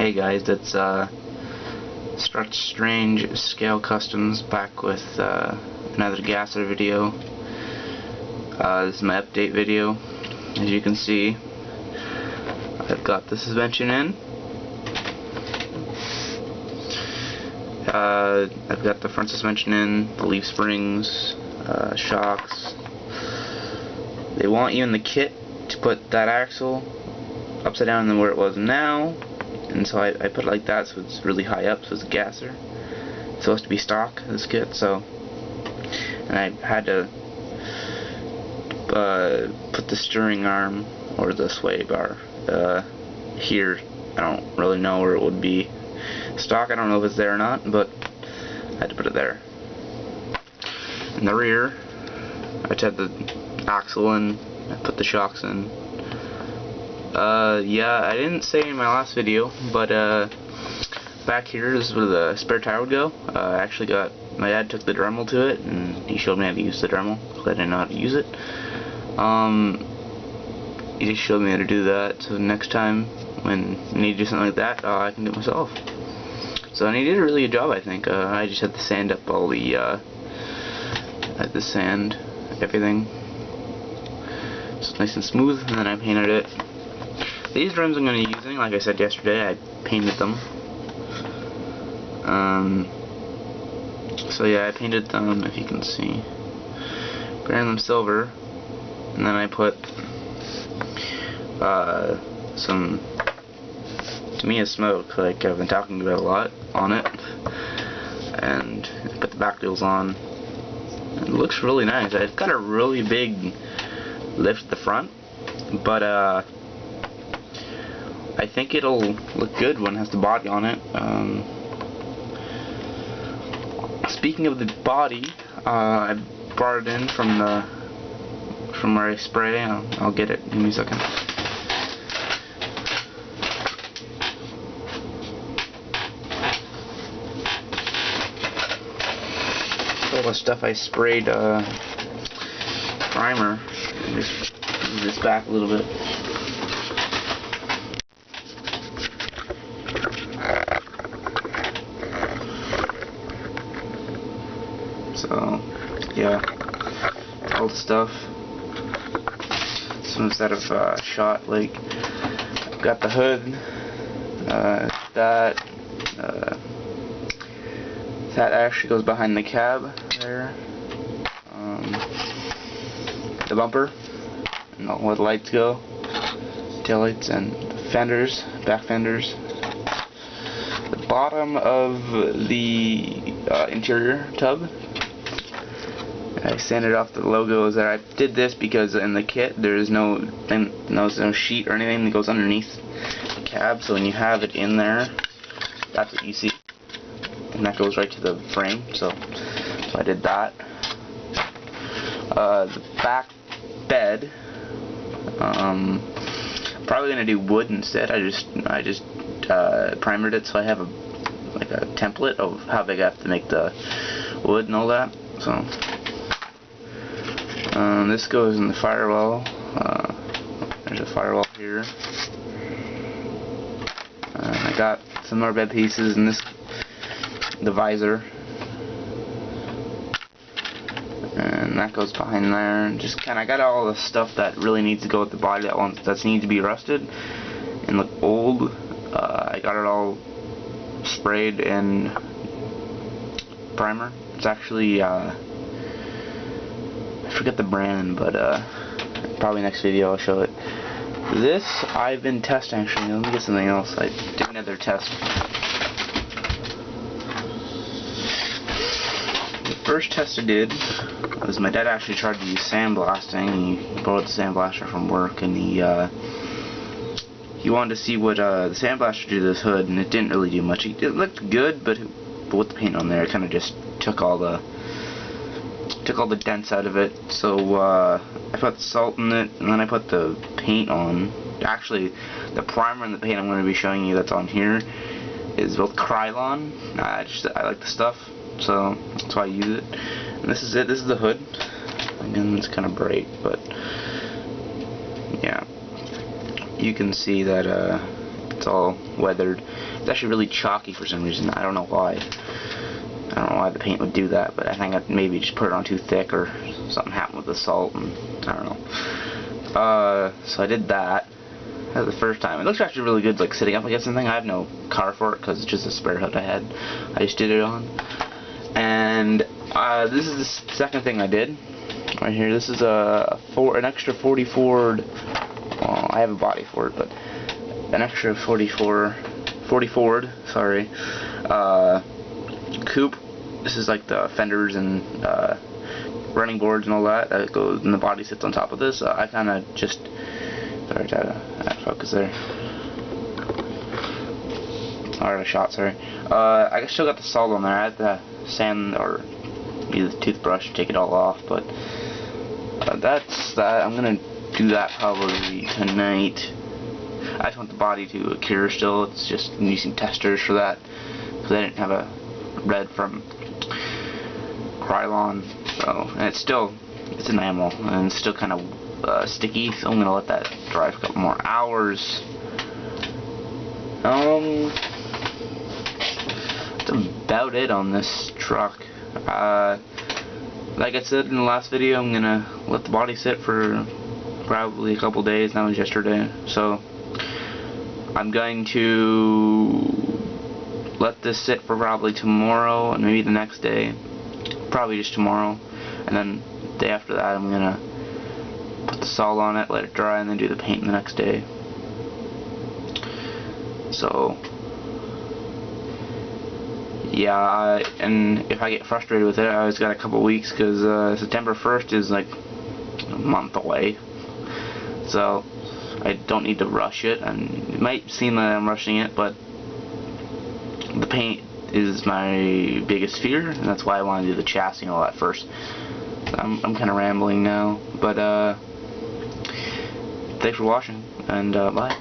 Hey guys, it's Stretch Strange Scale Customs back with another gasser video. This is my update video. As you can see, I've got the suspension in. I've got the front suspension in, the leaf springs, shocks. They want you in the kit to put that axle upside down than where it was now, and so I put it like that so it's really high up, so it's a gasser. It's supposed to be stock, this kit, so, and I had to put the steering arm or the sway bar here. I don't really know where it would be stock. I don't know if it's there or not, but I had to put it there. In the rear, I had the axle in, I put the shocks in. Yeah, I didn't say in my last video, but back here is where the spare tire would go. I actually got, my dad took the Dremel to it, and he showed me how to use the Dremel, because I didn't know how to use it. He just showed me how to do that, so next time when I need to do something like that, I can do it myself. So, and he did a really good job, I think. I just had to sand up all the, sand, everything. So it's nice and smooth, and then I painted it. These rims I'm going to be using, like I said yesterday, I painted them. So yeah, I painted them, if you can see. Painted them silver, and then I put some, to me, a smoke, like I've been talking about a lot, on it. And I put the back wheels on. It looks really nice. It's got a really big lift at the front, but I think it'll look good when it has the body on it. Speaking of the body, I brought it in from where I spray. I'll get it. Give me a second. All the stuff I sprayed primer. Just move this back a little bit. So, yeah, all the stuff. Some instead of shot, like, I've got the hood, that actually goes behind the cab there, the bumper, and where the lights go, tail lights and fenders, back fenders. The bottom of the interior tub, I sanded off the logos there. I did this because in the kit there's no sheet or anything that goes underneath the cab, so when you have it in there, that's what you see, and that goes right to the frame. So I did that. The back bed, probably gonna do wood instead. I just primered it, so I have a template of how big I have to make the wood and all that. So. This goes in the firewall. There's a firewall here. I got some more bed pieces in this, the visor, and that goes behind there. And just kind of got all the stuff that really needs to go with the body that needs to be rusted and look old. I got it all sprayed in primer. It's actually I forget the brand, but probably next video I'll show it. This I've been testing actually. Let me get something else. I did another test. The first test I did was my dad actually tried to use sandblasting. He borrowed the sandblaster from work, and he wanted to see what the sandblaster did to this hood, and it didn't really do much. It looked good, but with the paint on there, it kind of just took all the dents out of it. So I put salt in it, and then I put the paint on. Actually, the primer and the paint I'm going to be showing you that's on here is both Krylon. I like the stuff, so that's why I use it. And this is it. This is the hood. Again, it's kind of bright, but yeah, you can see that It's all weathered. It's actually really chalky for some reason. I don't know why. I don't know why the paint would do that, but I think I maybe just put it on too thick or something happened with the salt, and I don't know. So I did that. That was the first time. It looks actually really good, like sitting up against something. I have no car for it because it's just a spare hood I had. I just did it on. And this is the second thing I did. Right here, this is an extra 40 Ford. Well, I have a body for it, but an extra 40 Ford. Sorry. Coupe. This is like the fenders and running boards and all that goes, and the body sits on top of this. I kind of just, sorry, to focus there. Out of shot, sorry. I still got the salt on there. I had to sand or use a toothbrush to take it all off, but that's that. I'm gonna do that probably tonight. I just want the body to cure still. It's just I'm using testers for that because I didn't have a red from Krylon, so, and it's enamel and it's still kind of sticky, so I'm gonna let that dry for a couple more hours. That's about it on this truck. Like I said in the last video, I'm gonna let the body sit for probably a couple days. That was yesterday, so I'm going to let this sit for probably tomorrow and maybe the next day. Probably just tomorrow, and then the day after that I'm gonna put the salt on it, let it dry, and then do the paint the next day. So yeah, and if I get frustrated with it, I always got a couple weeks because September 1st is like a month away, so I don't need to rush it. And it might seem that I'm rushing it, but the paint is my biggest fear, and that's why I want to do the chassis and all that first. I'm kind of rambling now, but thanks for watching, and bye.